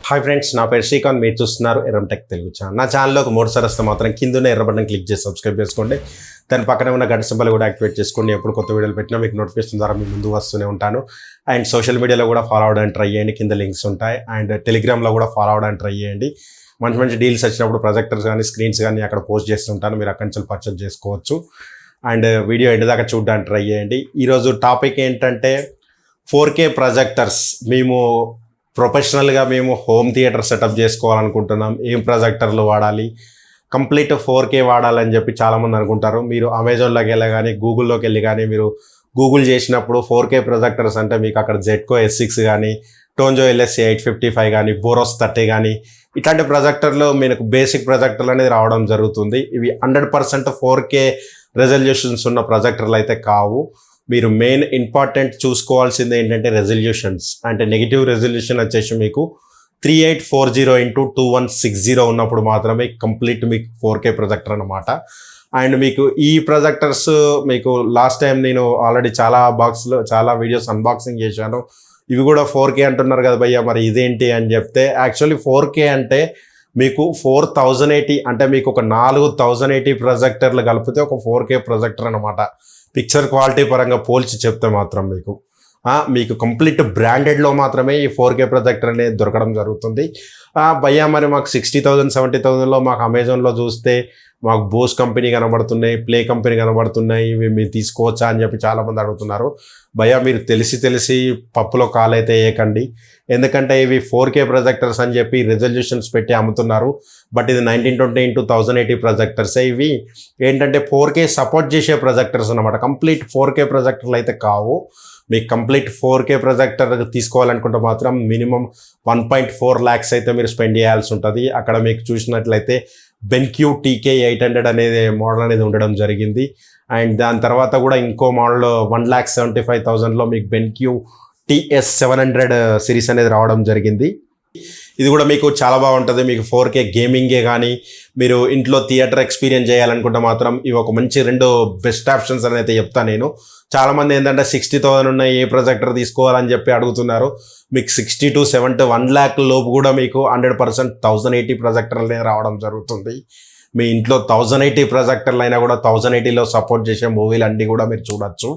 Hi friends, నా పేరు శ్రీకాంత్. మీరు చూస్తున్నారు ఎర్రం టెక్ తెలుగు ఛానల్. నా ఛానల్లోకి మూడుసారి వస్తే మాత్రం కింద ఎర్ర బటన్ క్లిక్ చేసి సబ్స్క్రైబ్ చేసుకోండి. దాని పక్కనే ఉన్న గంట సింబల్ కూడా యాక్టివేట్ చేసుకోండి. ఎప్పుడు కొత్త వీడియోలు పెట్టినా మీకు నోటిఫికేషన్ ద్వారా మీ ముందు వస్తూనే ఉంటాను. అండ్ సోషల్ మీడియాలో కూడా ఫాలో అవడానికి ట్రై చేయండి, కింద లింక్స్ ఉంటాయి. అండ్ టెలిగ్రామ్లో కూడా ఫాలో అవడానికి ట్రై చేయండి. మంచి మంచి డీల్స్ వచ్చినప్పుడు ప్రొజెక్టర్స్ కానీ స్క్రీన్స్ కానీ అక్కడ పోస్ట్ చేస్తుంటాను, మీరు అక్కడి నుంచి పర్చేస్ చేసుకోవచ్చు. అండ్ వీడియో ఎండ్ దాకా చూడడానికి ట్రై చేయండి. ఈరోజు టాపిక్ ఏంటంటే 4K ప్రొజెక్టర్స్. మేము ప్రొఫెషనల్గా హోమ్ థియేటర్ సెటప్ చేసుకోవాలనుకుంటున్నాం. ఏం ప్రొజెక్టర్లు వాడాలి, కంప్లీట్ 4K వాడాలని చెప్పి చాలామంది అనుకుంటారు. మీరు అమెజాన్లోకి వెళ్ళి కానీ గూగుల్లోకి వెళ్ళి కానీ మీరు గూగుల్ చేసినప్పుడు 4K ప్రొజెక్టర్స్ అంటే మీకు అక్కడ జెట్కో S6 కానీ టోంజో LSC 855 కానీ బోరోస్ 30 కానీ ఇట్లాంటి ప్రొజెక్టర్లు మీకు బేసిక్ ప్రొజెక్టర్లు అనేది రావడం జరుగుతుంది. ఇవి 100% 4K రెజల్యూషన్స్ ఉన్న ప్రొజెక్టర్లు అయితే కావు. మీరు మెయిన్ ఇంపార్టెంట్ చూసుకోవాల్సింది ఏంటంటే రెజల్యూషన్స్. అంటే నెగిటివ్ రెజల్యూషన్ వచ్చేసి మీకు 3840x2160 ఉన్నప్పుడు మాత్రమే కంప్లీట్ మీకు 4K ప్రొజెక్టర్ అనమాట. అండ్ మీకు ఈ ప్రొజెక్టర్స్ మీకు లాస్ట్ టైం నేను ఆల్రెడీ చాలా వీడియోస్ అన్బాక్సింగ్ చేశాను. ఇవి కూడా 4K అంటున్నారు కదా భయ్య, మరి ఇదేంటి అని చెప్తే యాక్చువల్లీ 4K అంటే మీకు 4080 అంటే మీకు ఒక 4080 ప్రొజెక్టర్లు కలిపితే ఒక 4K ప్రొజెక్టర్ అనమాట. పిక్చర్ క్వాలిటీ పరంగా పోల్చి చెప్తే మాత్రం మీకు కంప్లీట్ బ్రాండెడ్లో మాత్రమే ఈ 4K ప్రొజెక్టర్ అనేది దొరకడం జరుగుతుంది. భయ్యా మరి మాకు 60,000 70,000లో మాకు అమెజాన్లో చూస్తే మాకు బోస్ కంపెనీ కనబడుతున్నాయి, ప్లే కంపెనీ కనబడుతున్నాయి, ఇవి మీరు తీసుకోవచ్చా అని చెప్పి చాలామంది అడుగుతున్నారు. భయ్యా మీరు తెలిసి పప్పులో కాలైతే వేయకండి. ఎందుకంటే ఇవి 4K ప్రొజెక్టర్స్ అని చెప్పి రెజల్యూషన్స్ పెట్టి అమ్ముతున్నారు. బట్ ఇది 1920x1080 ప్రొజెక్టర్సే. ఇవి ఏంటంటే 4K సపోర్ట్ చేసే ప్రొజెక్టర్స్ అనమాట. కంప్లీట్ 4K ప్రొజెక్టర్లు అయితే కావు. మీకు కంప్లీట్ 4K ప్రొజెక్టర్ తీసుకోవాలనుకుంటే మాత్రం మినిమం 1.4 lakhs అయితే మీరు స్పెండ్ చేయాల్సి ఉంటుంది. అక్కడ మీకు చూసినట్లయితే బెన్క్యూ TK800 అనేది మోడల్ అనేది ఉండడం జరిగింది. అండ్ దాని తర్వాత కూడా ఇంకో మోడల్ 1,75,000లో మీకు బెన్క్యూ TS700 సిరీస్ అనేది రావడం జరిగింది. ఇది కూడా మీకు చాలా బాగుంటుంది. మీకు 4K గేమింగే కానీ మీరు ఇంట్లో థియేటర్ ఎక్స్పీరియన్స్ చేయాలనుకుంటే మాత్రం ఇవి ఒక మంచి రెండు బెస్ట్ ఆప్షన్స్ అని అయితే చెప్తాను నేను. చాలామంది ఏంటంటే 60,000 ఉన్న ఏ ప్రొజెక్టర్ తీసుకోవాలని చెప్పి అడుగుతున్నారు. మీకు 60 to 70 1 lakh లోపు కూడా మీకు 100% 1080 ప్రొజెక్టర్లు అనేది రావడం జరుగుతుంది. మీ ఇంట్లో 1080 ప్రొజెక్టర్లు అయినా కూడా 1080లో సపోర్ట్ చేసే మూవీలు అన్నీ కూడా మీరు చూడొచ్చు.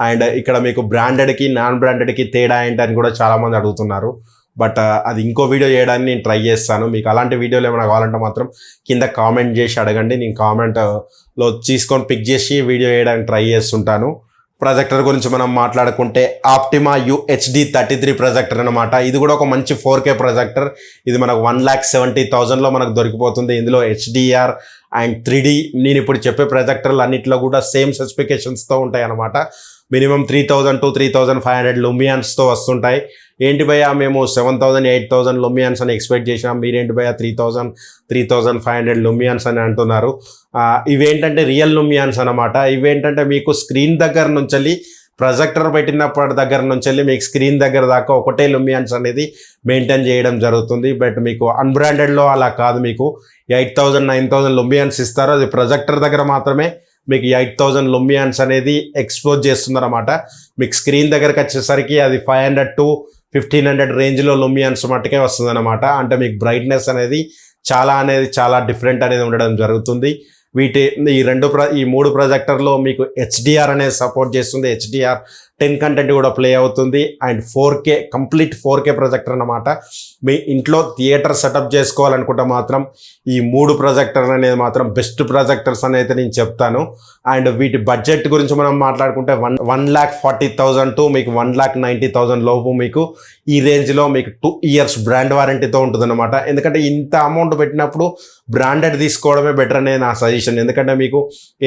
అండ్ ఇక్కడ మీకు బ్రాండెడ్కి నాన్ బ్రాండెడ్కి తేడా ఏంటని కూడా చాలామంది అడుగుతున్నారు. బట్ అది ఇంకో వీడియో చేయడానికి నేను ట్రై చేస్తాను. మీకు అలాంటి వీడియోలు ఏమైనా కావాలంటే మాత్రం కింద కామెంట్ చేసి అడగండి. నేను కామెంట్లో తీసుకొని పిక్ చేసి వీడియో చేయడానికి ట్రై చేస్తుంటాను. ప్రొజెక్టర్ గురించి మనం మాట్లాడుకుంటే ఆప్టిమా UHD33 ప్రొజెక్టర్ అనమాట. ఇది కూడా ఒక మంచి 4K ప్రొజెక్టర్. ఇది మనకు 1,70,000లో మనకు దొరికిపోతుంది. ఇందులో HDR అండ్ 3D నేను ఇప్పుడు చెప్పే ప్రొజెక్టర్లు అన్నింటిలో కూడా సేమ్ స్పెసిఫికేషన్స్తో ఉంటాయి అనమాట. మినిమం 3,000 to 3,500 లుమియాన్స్తో వస్తుంటాయి. ఏంటి భయ్యా మేము 7,000 8,000 లుమియాన్స్ అని ఎక్స్పెక్ట్ చేసినాం, మీరేంటి భయ్యా 3,500 లుమియాన్స్ అని అంటున్నారు. ఇవేంటంటే రియల్ లుమియాన్స్ అనమాట. ఇవేంటంటే మీకు స్క్రీన్ దగ్గర నుంచి ప్రొజెక్టర్ పెట్టినప్పటి దగ్గర నుంచి మీకు స్క్రీన్ దగ్గర దాకా ఒకటే లుమియాన్స్ అనేది మెయింటైన్ చేయడం జరుగుతుంది. బట్ మీకు అన్బ్రాండెడ్లో అలా కాదు. మీకు 8,000 9,000 లుమియాన్స్ ఇస్తారు. అది ప్రొజెక్టర్ దగ్గర మాత్రమే మీకు 8,000 లుమియాన్స్ అనేది ఎక్స్పోజ్ చేస్తుందన్నమాట. మీకు స్క్రీన్ దగ్గరకు వచ్చేసరికి అది 500 to 1,500 రేంజ్లో లుమియాన్స్ మట్టుకే వస్తుందన్నమాట. అంటే మీకు బ్రైట్నెస్ అనేది చాలా డిఫరెంట్ అనేది ఉండడం జరుగుతుంది. ఈ మూడు ప్రొజెక్టర్లో మీకు HDR అనేది సపోర్ట్ చేస్తుంది. HDR 10 కంటెంట్ కూడా ప్లే అవుతుంది. And 4K complete 4K projector అన్నమాట. మీ ఇంట్లో థియేటర్ సెటప్ చేసుకోవాలనుకుంటే మాత్రం ఈ మూడు ప్రొజెక్టర్లు అనేది మాత్రం బెస్ట్ ప్రొజెక్టర్స్ అని అయితే నేను చెప్తాను. అండ్ వీటి బడ్జెట్ గురించి మనం మాట్లాడుకుంటే 1,40,000 to మీకు 1,90,000 లోపు మీకు ఈ రేంజ్లో మీకు 2 years బ్రాండ్ వారంటీతో ఉంటుందన్నమాట. ఎందుకంటే ఇంత అమౌంట్ పెట్టినప్పుడు బ్రాండెడ్ తీసుకోవడమే బెటర్ అనేది నా సజెషన్. ఎందుకంటే మీకు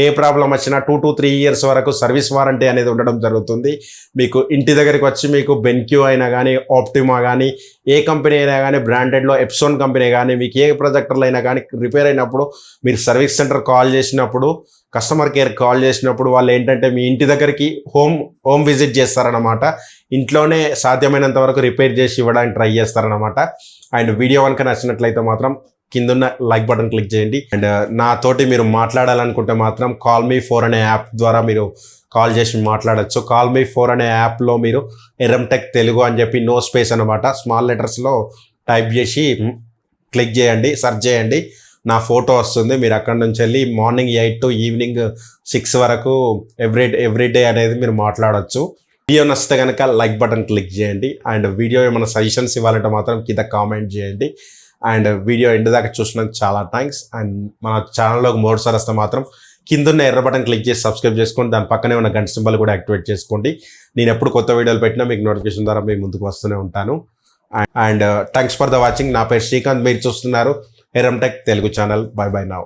ఏ ప్రాబ్లం వచ్చినా 2 to 3 years వరకు సర్వీస్ వారంటీ అనేది ఉండడం జరుగుతుంది. మీకు ఇంటి దగ్గరికి వచ్చి మీకు బెన్క్యూ అయినా కానీ ఆప్టిమా కానీ ఏ కంపెనీ అయినా కానీ బ్రాండెడ్లో ఎప్సోన్ కంపెనీ కానీ మీకు ఏ ప్రొజెక్టర్లు అయినా కానీ రిపేర్ అయినప్పుడు మీరు సర్వీస్ సెంటర్ కాల్ చేసినప్పుడు కస్టమర్ కేర్ కాల్ చేసినప్పుడు వాళ్ళు ఏంటంటే మీ ఇంటి దగ్గరికి హోమ్ విజిట్ చేస్తారనమాట. ఇంట్లోనే సాధ్యమైనంత వరకు రిపేర్ చేసి ఇవ్వడానికి ట్రై చేస్తారనమాట. అండ్ వీడియో కనుక నచ్చినట్లయితే మాత్రం కిందున్న లైక్ బటన్ క్లిక్ చేయండి. అండ్ నాతోటి మీరు మాట్లాడాలనుకుంటే మాత్రం కాల్ మీ 4 అనే యాప్ ద్వారా మీరు కాల్ చేసి మాట్లాడచ్చు. కాల్ మీ 4 అనే యాప్లో మీరు ఎర్రం టెక్ తెలుగు అని చెప్పి నో స్పేస్ అనమాట, స్మాల్ లెటర్స్లో టైప్ చేసి క్లిక్ చేయండి, సెర్చ్ చేయండి, నా ఫోటో వస్తుంది. మీరు అక్కడ నుంచి వెళ్ళి మార్నింగ్ 8 to ఈవినింగ్ 6 వరకు ఎవ్రీ డే అనేది మీరు మాట్లాడవచ్చు. వీడియో నచ్చితే కనుక లైక్ బటన్ క్లిక్ చేయండి. అండ్ వీడియో ఏమైనా సజెషన్స్ ఇవ్వాలంటే మాత్రం కింద కామెంట్ చేయండి. అండ్ వీడియో ఎండ్ దాకా చూసినందుకు చాలా థ్యాంక్స్. అండ్ మన ఛానల్లోకి మరోసారి వస్తే మాత్రం కింద ఉన్న ఎర్ర బటన్ క్లిక్ చేసి సబ్స్క్రైబ్ చేసుకోండి. దాని పక్కనే ఉన్న గంట సింబల్ కూడా యాక్టివేట్ చేసుకోండి. నేను ఎప్పుడు కొత్త వీడియోలు పెట్టినా మీకు నోటిఫికేషన్ ద్వారా మీ ముందుకు వస్తూనే ఉంటాను. And thanks for the watching. నా పేరు శ్రీకాంత్, మీరు చూస్తున్నారు Yerram tech Telugu channel. By by now.